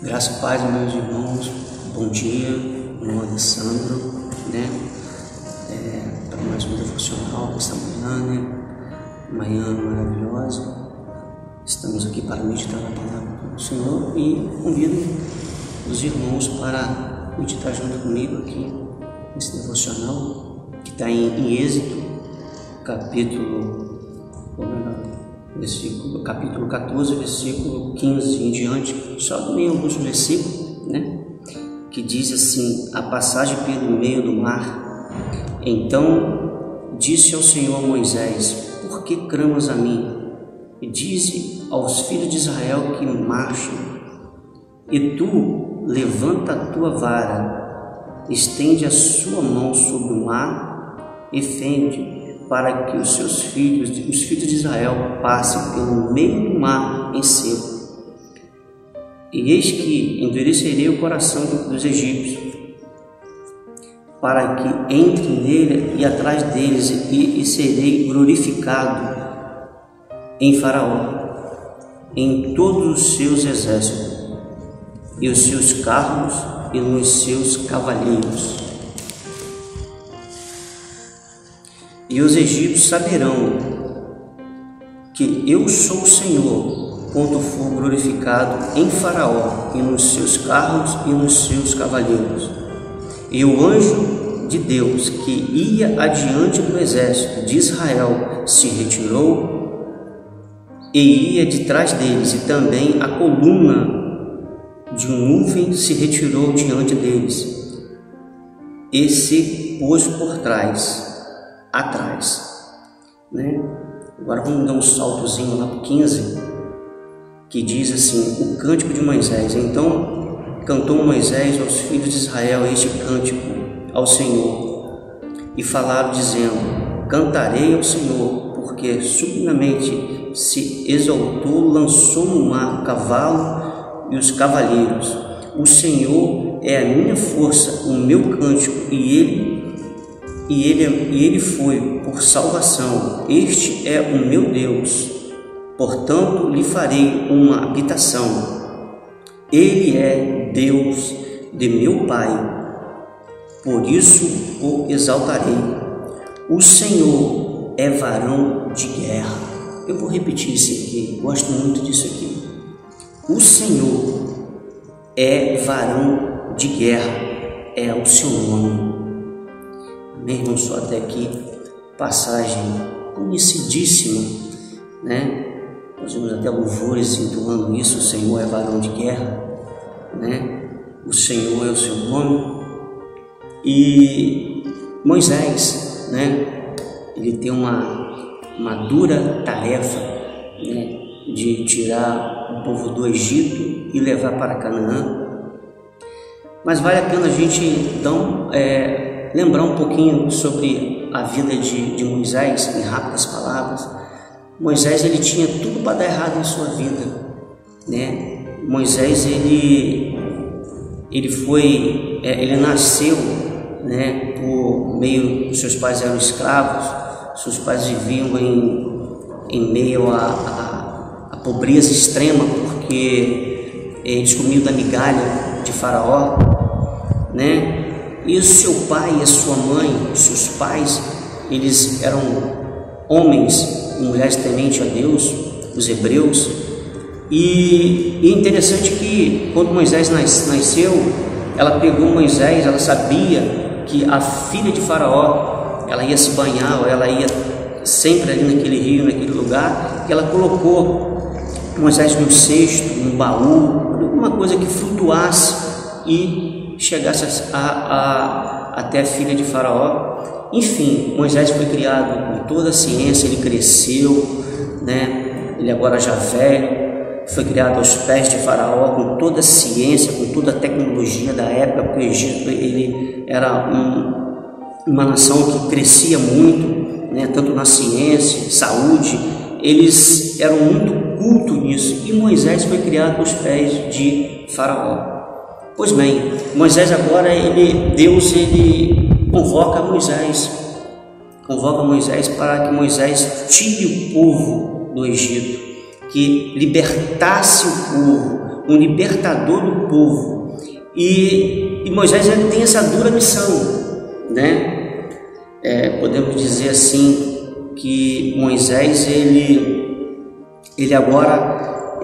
Graça e paz, meus irmãos, bom dia, irmão Alessandro, para mais um devocional esta manhã, manhã maravilhosa. Estamos aqui para meditar na palavra do Senhor e convido os irmãos para meditar junto comigo aqui nesse devocional que está em Êxodo, capítulo 14, versículo 15 em diante, só nem alguns versículos, que diz assim, a passagem pelo meio do mar. Então disse ao Senhor a Moisés, por que clamas a mim? E dize aos filhos de Israel que marchem, e tu levanta a tua vara, estende a sua mão sobre o mar e fende, para que os filhos de Israel passem pelo meio do mar em seco. E eis que endurecerei o coração dos egípcios, para que entre nele e atrás deles, e serei glorificado em Faraó, em todos os seus exércitos, e os seus carros e nos seus cavaleiros. E os egípcios saberão que eu sou o Senhor, quando for glorificado em Faraó, e nos seus carros e nos seus cavaleiros. E o anjo de Deus, que ia adiante do exército de Israel, se retirou e ia de trás deles, e também a coluna de nuvem se retirou diante deles, e se pôs por trás, atrás, Agora vamos dar um saltozinho lá para 15, que diz assim, o cântico de Moisés. Então cantou Moisés aos filhos de Israel este cântico ao Senhor, e falaram dizendo, cantarei ao Senhor, porque subitamente se exaltou, lançou no mar o cavalo e os cavaleiros. O Senhor é a minha força, o meu cântico, e ele foi por salvação. Este é o meu Deus, portanto lhe farei uma habitação. Ele é Deus de meu Pai, por isso o exaltarei. O Senhor é varão de guerra. Eu vou repetir isso aqui, gosto muito disso aqui. O Senhor é varão de guerra, é o seu nome. Meu irmão, só até aqui, passagem conhecidíssima, Nós vemos até louvores entoando isso, o Senhor é varão de guerra, O Senhor é o seu nome. E Moisés, ele tem uma dura tarefa, de tirar o povo do Egito e levar para Canaã. Mas vale a pena a gente lembrar um pouquinho sobre a vida de Moisés, em rápidas palavras. Moisés, ele tinha tudo para dar errado em sua vida, Moisés, ele nasceu, por meio, seus pais eram escravos, seus pais viviam em meio à pobreza extrema, porque eles comiam da migalha de Faraó, E o seu pai e a sua mãe, seus pais, eles eram homens e mulheres tementes a Deus, os hebreus. E é interessante que quando Moisés nasceu, ela pegou Moisés, ela sabia que a filha de Faraó, ela ia se banhar, ou ela ia sempre ali naquele rio, naquele lugar, e ela colocou Moisés num cesto, num baú, alguma coisa que flutuasse e chegasse até a filha de Faraó. Enfim, Moisés foi criado com toda a ciência, ele cresceu, ele agora já velho, foi criado aos pés de Faraó com toda a ciência, com toda a tecnologia da época, porque o Egito ele era uma nação que crescia muito, tanto na ciência, saúde, eles eram muito cultos nisso, e Moisés foi criado aos pés de Faraó. Pois bem, Moisés agora, Deus convoca Moisés para que Moisés tire o povo do Egito, que libertasse o povo, um libertador do povo. E Moisés ele tem essa dura missão, né? Podemos dizer assim que Moisés ele agora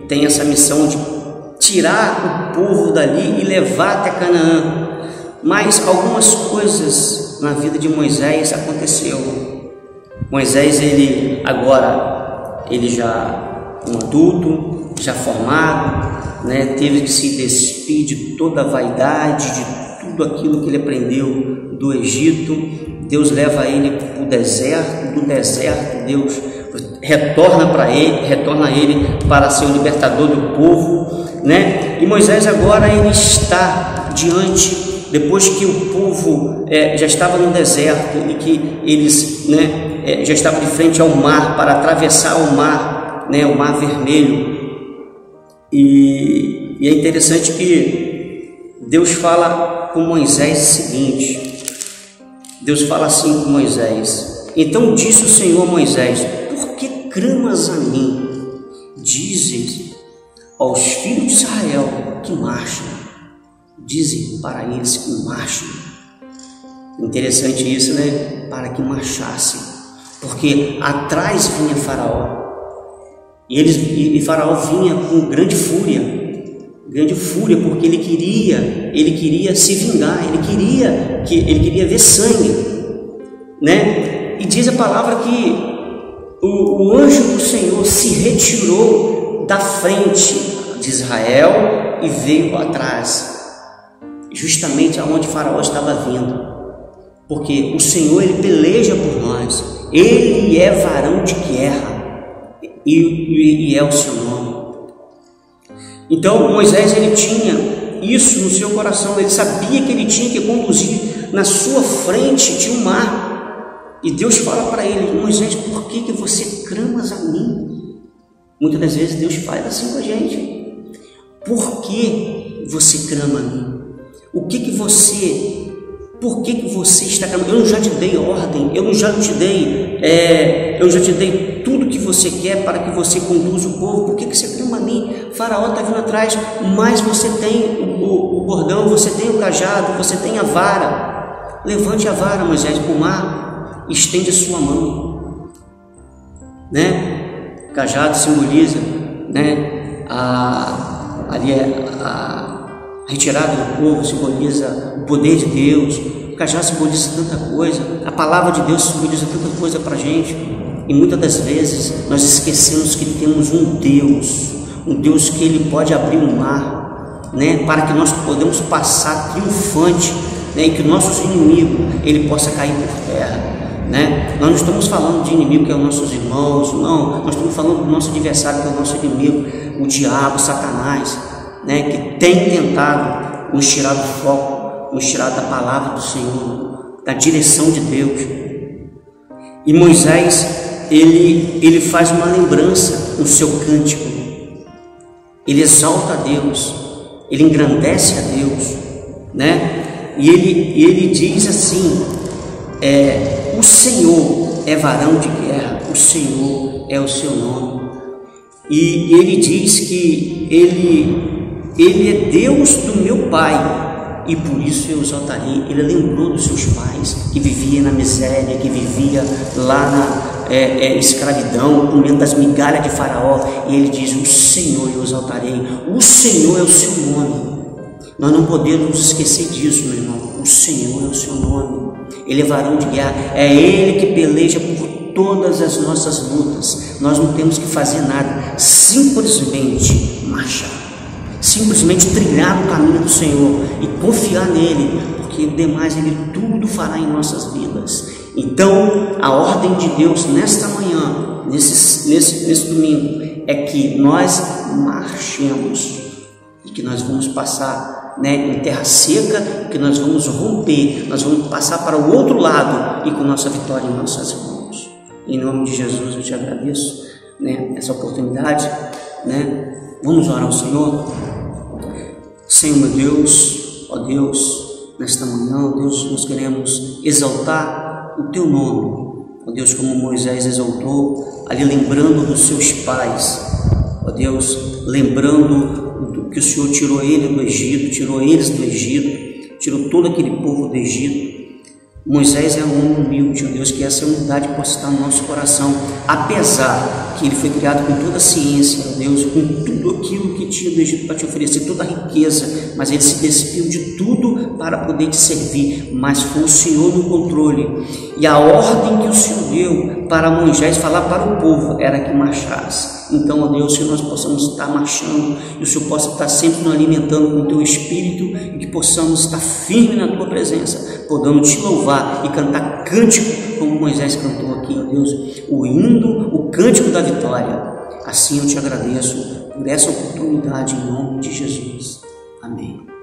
tem essa missão de tirar o povo dali e levar até Canaã. Mas algumas coisas na vida de Moisés aconteceu. Moisés ele já um adulto, já formado, né, teve que se despir de toda a vaidade, de tudo aquilo que ele aprendeu do Egito. Deus leva ele para o deserto, do deserto Deus retorna ele para ser o libertador do povo, né? E Moisés agora ele está diante, depois que o povo já estava no deserto e que eles, né, já estavam de frente ao mar para atravessar o mar, né, o mar vermelho. E é interessante que Deus fala com Moisés o seguinte: Deus fala assim com Moisés: então disse o Senhor a Moisés, por que clamas a mim? Dizes aos filhos de Israel que marchem. Dizem para eles que marchem. Interessante isso, né? Para que marchassem, porque atrás vinha Faraó. E Faraó vinha com grande fúria, porque ele queria se vingar, ele queria ver sangue, né? E diz a palavra que o anjo do Senhor se retirou da frente de Israel e veio atrás, justamente aonde Faraó estava vindo, porque o Senhor ele peleja por nós, ele é varão de guerra. E é o seu nome. Então Moisés ele tinha isso no seu coração, ele sabia que ele tinha que conduzir na sua frente de um mar. E Deus fala para ele: Moisés, por que você clamas a mim? Muitas das vezes Deus faz assim com a gente. Por que você clama a mim? Por que você está clamando? Eu já te dei ordem, eu já te dei tudo que você quer para que você conduza o povo. Por que você clama a mim? Faraó está vindo atrás, mas você tem o bordão, você tem o cajado, você tem a vara. Levante a vara, Moisés, para o mar, estende a sua mão, né? Cajado simboliza, né? A retirada do povo simboliza o poder de Deus. O cajado simboliza tanta coisa, a palavra de Deus simboliza tanta coisa para a gente. E muitas das vezes nós esquecemos que temos um Deus que ele pode abrir o mar, né, para que nós podemos passar triunfante, né, e que nossos inimigos ele possa cair por terra, né? Nós não estamos falando de inimigo que é os nossos irmãos, não, nós estamos falando do nosso adversário que é o nosso inimigo, o diabo, Satanás, né, que tem tentado nos tirar do foco, nos tirar da palavra do Senhor, da direção de Deus. E Moisés ele faz uma lembrança no seu cântico, ele exalta a Deus, ele engrandece a Deus, né? E ele diz assim: o Senhor é varão de guerra, o Senhor é o seu nome. E ele diz que ele é Deus do meu pai, e por isso eu exaltarei. Ele lembrou dos seus pais, que vivia na miséria, que vivia lá na escravidão, comendo das migalhas de Faraó, e ele diz: o Senhor eu exaltarei, o Senhor é o seu nome. Nós não podemos esquecer disso, meu irmão. O Senhor é o seu nome, ele é varão de guerra, é ele que peleja por todas as nossas lutas. Nós não temos que fazer nada, simplesmente marchar, simplesmente trilhar o caminho do Senhor e confiar nele, porque o demais ele tudo fará em nossas vidas. Então a ordem de Deus nesta manhã, nesse domingo, é que nós marchemos e que nós vamos passar, né, em terra seca, que nós vamos romper, nós vamos passar para o outro lado e com nossa vitória em nossas mãos. Em nome de Jesus eu te agradeço, né, essa oportunidade, né? Vamos orar ao Senhor. Senhor meu Deus, ó Deus, nesta manhã, ó Deus, nós queremos exaltar o Teu nome, ó Deus, como Moisés exaltou, ali lembrando dos seus pais, ó ó Deus, lembrando que o Senhor tirou ele do Egito, tirou eles do Egito, tirou todo aquele povo do Egito. Moisés é um homem humilde, ó Deus, que essa humildade possa estar no nosso coração, apesar que ele foi criado com toda a ciência, ó Deus, com tudo aquilo que tinha do Egito para te oferecer, toda a riqueza, mas ele se despiu de tudo para poder te servir, mas foi o Senhor no controle, e a ordem que o Senhor deu para Moisés falar para o povo era que marchasse. Então, ó Deus, que nós possamos estar marchando e o Senhor possa estar sempre nos alimentando com o Teu Espírito e que possamos estar firmes na Tua presença, podendo Te louvar e cantar cântico como Moisés cantou aqui, ó Deus, o hino, o cântico da vitória. Assim eu Te agradeço por essa oportunidade em nome de Jesus. Amém.